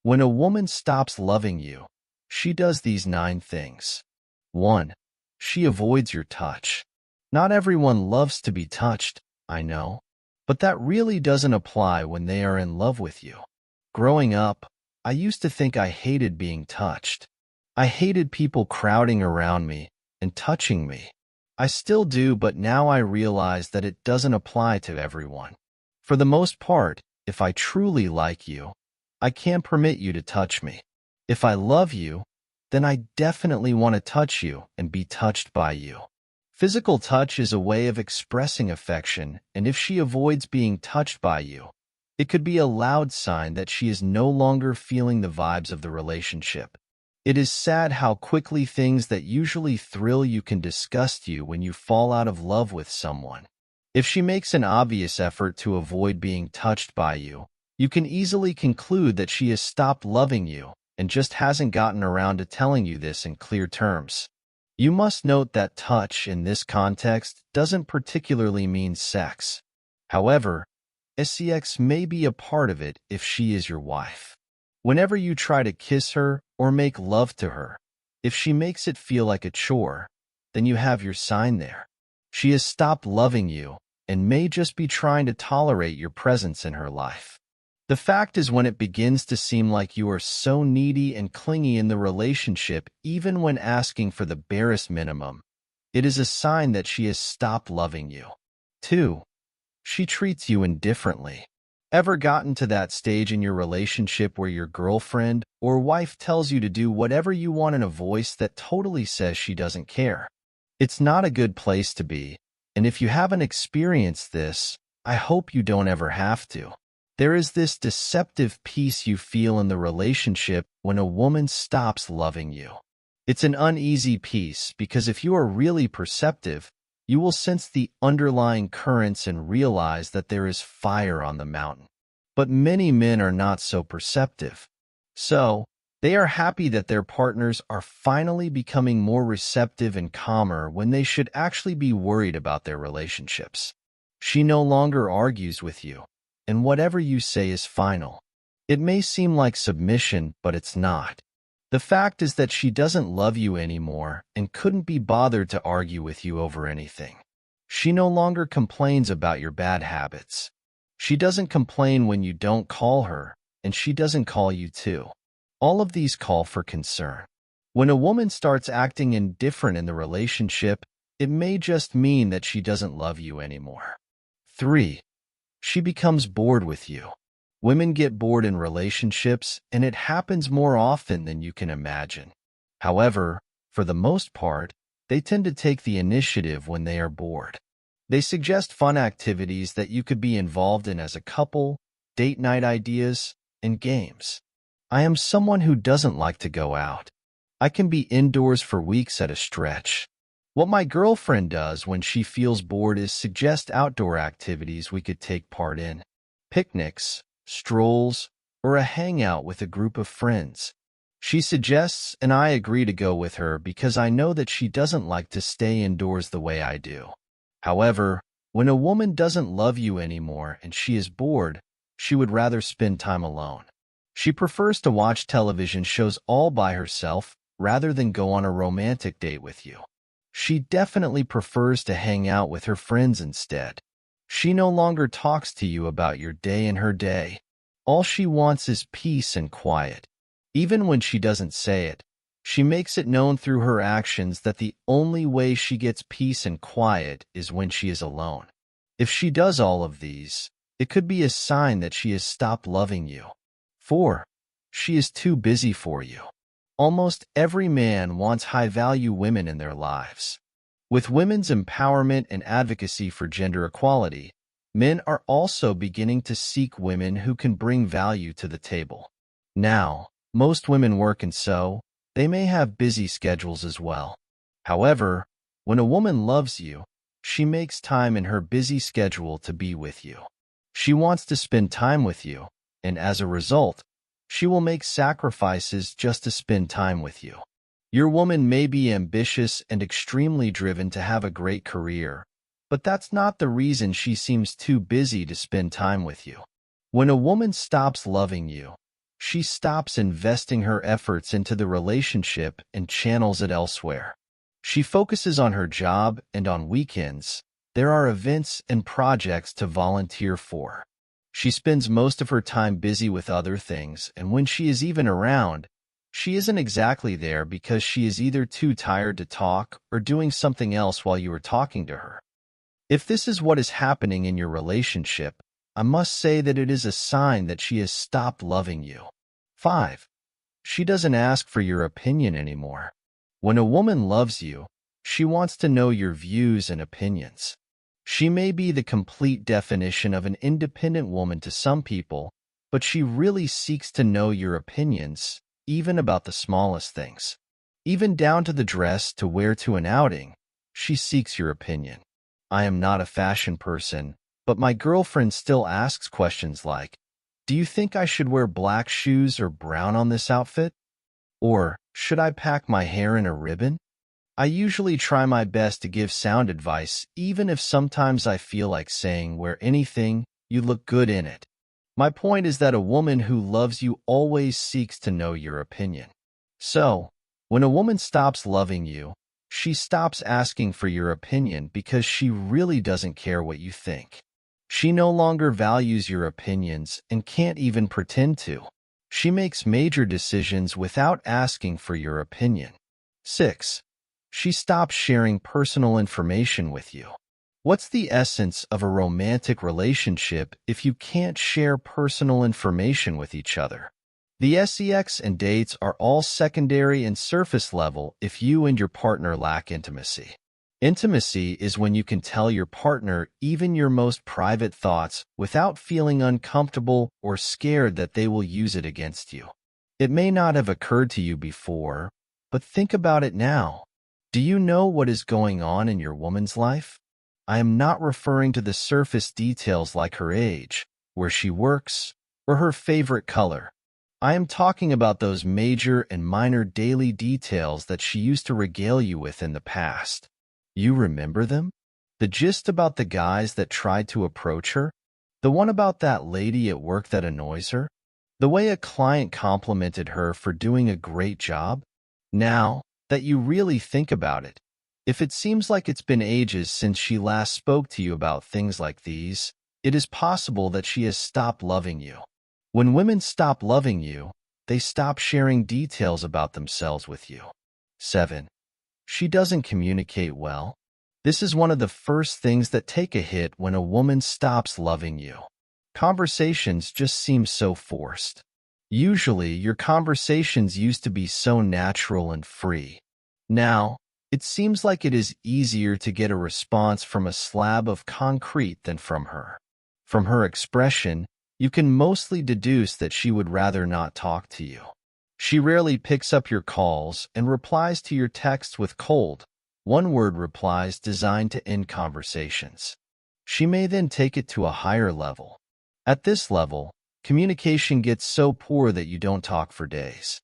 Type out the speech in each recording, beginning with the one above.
When a woman stops loving you, she does these 9 things. 1. She avoids your touch. Not everyone loves to be touched, I know, but that really doesn't apply when they are in love with you. Growing up, I used to think I hated being touched. I hated people crowding around me and touching me. I still do, but now I realize that it doesn't apply to everyone. For the most part, if I truly like you, I can't permit you to touch me. If I love you, then I definitely want to touch you and be touched by you. Physical touch is a way of expressing affection, and if she avoids being touched by you, it could be a loud sign that she is no longer feeling the vibes of the relationship. It is sad how quickly things that usually thrill you can disgust you when you fall out of love with someone. If she makes an obvious effort to avoid being touched by you, you can easily conclude that she has stopped loving you and just hasn't gotten around to telling you this in clear terms. You must note that touch in this context doesn't particularly mean sex. However, sex may be a part of it if she is your wife. Whenever you try to kiss her or make love to her, if she makes it feel like a chore, then you have your sign there. She has stopped loving you and may just be trying to tolerate your presence in her life. The fact is, when it begins to seem like you are so needy and clingy in the relationship, even when asking for the barest minimum, it is a sign that she has stopped loving you. 2. She treats you indifferently. Ever gotten to that stage in your relationship where your girlfriend or wife tells you to do whatever you want in a voice that totally says she doesn't care? It's not a good place to be, and if you haven't experienced this, I hope you don't ever have to. There is this deceptive peace you feel in the relationship when a woman stops loving you. It's an uneasy peace because if you are really perceptive, you will sense the underlying currents and realize that there is fire on the mountain. But many men are not so perceptive. So, they are happy that their partners are finally becoming more receptive and calmer when they should actually be worried about their relationships. She no longer argues with you, and whatever you say is final. It may seem like submission, but it's not. The fact is that she doesn't love you anymore and couldn't be bothered to argue with you over anything. She no longer complains about your bad habits. She doesn't complain when you don't call her, and she doesn't call you too. All of these call for concern. When a woman starts acting indifferent in the relationship, it may just mean that she doesn't love you anymore. 3. She becomes bored with you. Women get bored in relationships, and it happens more often than you can imagine. However, for the most part, they tend to take the initiative when they are bored. They suggest fun activities that you could be involved in as a couple, date night ideas, and games. I am someone who doesn't like to go out. I can be indoors for weeks at a stretch. What my girlfriend does when she feels bored is suggest outdoor activities we could take part in. Picnics, strolls, or a hangout with a group of friends. She suggests, and I agree to go with her because I know that she doesn't like to stay indoors the way I do. However, when a woman doesn't love you anymore and she is bored, she would rather spend time alone. She prefers to watch television shows all by herself rather than go on a romantic date with you. She definitely prefers to hang out with her friends instead. She no longer talks to you about your day and her day. All she wants is peace and quiet. Even when she doesn't say it, she makes it known through her actions that the only way she gets peace and quiet is when she is alone. If she does all of these, it could be a sign that she has stopped loving you. 4. She is too busy for you. Almost every man wants high-value women in their lives. With women's empowerment and advocacy for gender equality, men are also beginning to seek women who can bring value to the table. Now, most women work, and so they may have busy schedules as well. However, when a woman loves you, she makes time in her busy schedule to be with you. She wants to spend time with you, and as a result, she will make sacrifices just to spend time with you. Your woman may be ambitious and extremely driven to have a great career, but that's not the reason she seems too busy to spend time with you. When a woman stops loving you, She stops investing her efforts into the relationship and channels it elsewhere. She focuses on her job, and on weekends, there are events and projects to volunteer for. She spends most of her time busy with other things, and when she is even around, she isn't exactly there because she is either too tired to talk or doing something else while you are talking to her. If this is what is happening in your relationship, I must say that it is a sign that she has stopped loving you. 5. She doesn't ask for your opinion anymore. When a woman loves you, she wants to know your views and opinions. She may be the complete definition of an independent woman to some people, but she really seeks to know your opinions, even about the smallest things. Even down to the dress to wear to an outing, she seeks your opinion. I am not a fashion person, but my girlfriend still asks questions like, "Do you think I should wear black shoes or brown on this outfit? Or, should I pack my hair in a ribbon?" I usually try my best to give sound advice, even if sometimes I feel like saying, "Wear anything, you look good in it." My point is that a woman who loves you always seeks to know your opinion. So, when a woman stops loving you, she stops asking for your opinion because she really doesn't care what you think. She no longer values your opinions and can't even pretend to. She makes major decisions without asking for your opinion. 6. She stops sharing personal information with you. What's the essence of a romantic relationship if you can't share personal information with each other? The sex and dates are all secondary and surface level if you and your partner lack intimacy. Intimacy is when you can tell your partner even your most private thoughts without feeling uncomfortable or scared that they will use it against you. It may not have occurred to you before, but think about it now. Do you know what is going on in your woman's life? I am not referring to the surface details like her age, where she works, or her favorite color. I am talking about those major and minor daily details that she used to regale you with in the past. You remember them? The gist about the guys that tried to approach her? The one about that lady at work that annoys her? The way a client complimented her for doing a great job? Now that you really think about it, if it seems like it's been ages since she last spoke to you about things like these, it is possible that she has stopped loving you. When women stop loving you, they stop sharing details about themselves with you. 7. She doesn't communicate well. This is one of the first things that take a hit when a woman stops loving you. Conversations just seem so forced. Usually, your conversations used to be so natural and free. Now, it seems like it is easier to get a response from a slab of concrete than from her. From her expression, you can mostly deduce that she would rather not talk to you. She rarely picks up your calls and replies to your texts with cold, one-word replies designed to end conversations. She may then take it to a higher level. At this level, communication gets so poor that you don't talk for days.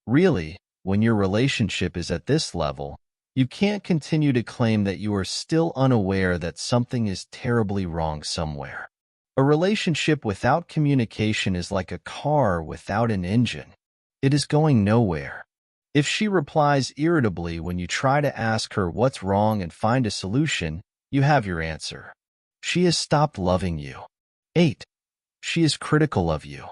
Really, when your relationship is at this level, you can't continue to claim that you are still unaware that something is terribly wrong somewhere. A relationship without communication is like a car without an engine. It is going nowhere. If she replies irritably when you try to ask her what's wrong and find a solution, you have your answer. She has stopped loving you. 8. She is critical of you.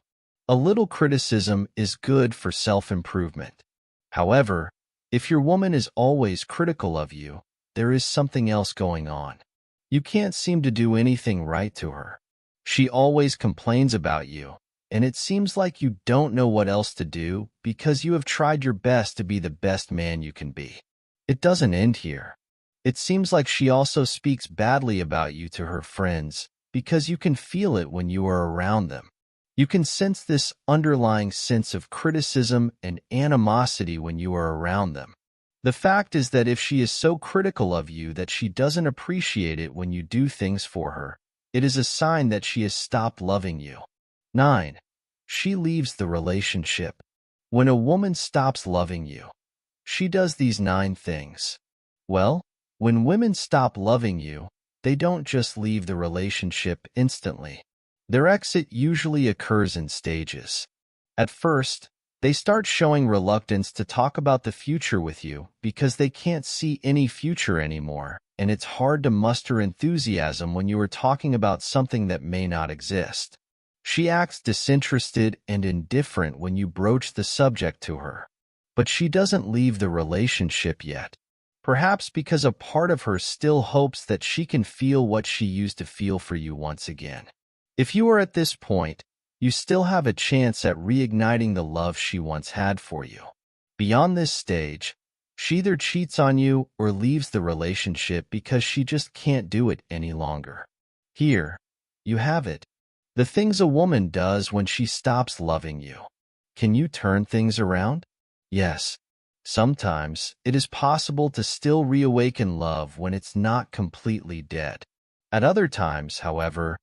A little criticism is good for self-improvement. However, if your woman is always critical of you, there is something else going on. You can't seem to do anything right to her. She always complains about you, and it seems like you don't know what else to do because you have tried your best to be the best man you can be. It doesn't end here. It seems like she also speaks badly about you to her friends because you can feel it when you are around them. You can sense this underlying sense of criticism and animosity when you are around them. The fact is that if she is so critical of you that she doesn't appreciate it when you do things for her, it is a sign that she has stopped loving you. 9. She leaves the relationship. When a woman stops loving you, she does these 9 things. Well, when women stop loving you, they don't just leave the relationship instantly. Their exit usually occurs in stages. At first, they start showing reluctance to talk about the future with you because they can't see any future anymore, and it's hard to muster enthusiasm when you are talking about something that may not exist. She acts disinterested and indifferent when you broach the subject to her, but she doesn't leave the relationship yet. Perhaps because a part of her still hopes that she can feel what she used to feel for you once again. If you are at this point, you still have a chance at reigniting the love she once had for you. Beyond this stage, she either cheats on you or leaves the relationship because she just can't do it any longer. Here, you have it. The things a woman does when she stops loving you. Can you turn things around? Yes. Sometimes it is possible to still reawaken love when it's not completely dead. At other times, however,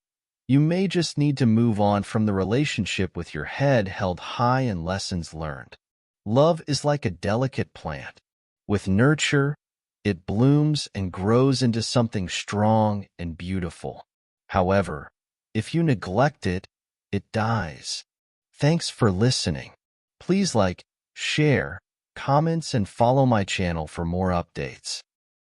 you may just need to move on from the relationship with your head held high and lessons learned. Love is like a delicate plant. With nurture, it blooms and grows into something strong and beautiful. However, if you neglect it, it dies. Thanks for listening. Please like, share, comments, and follow my channel for more updates.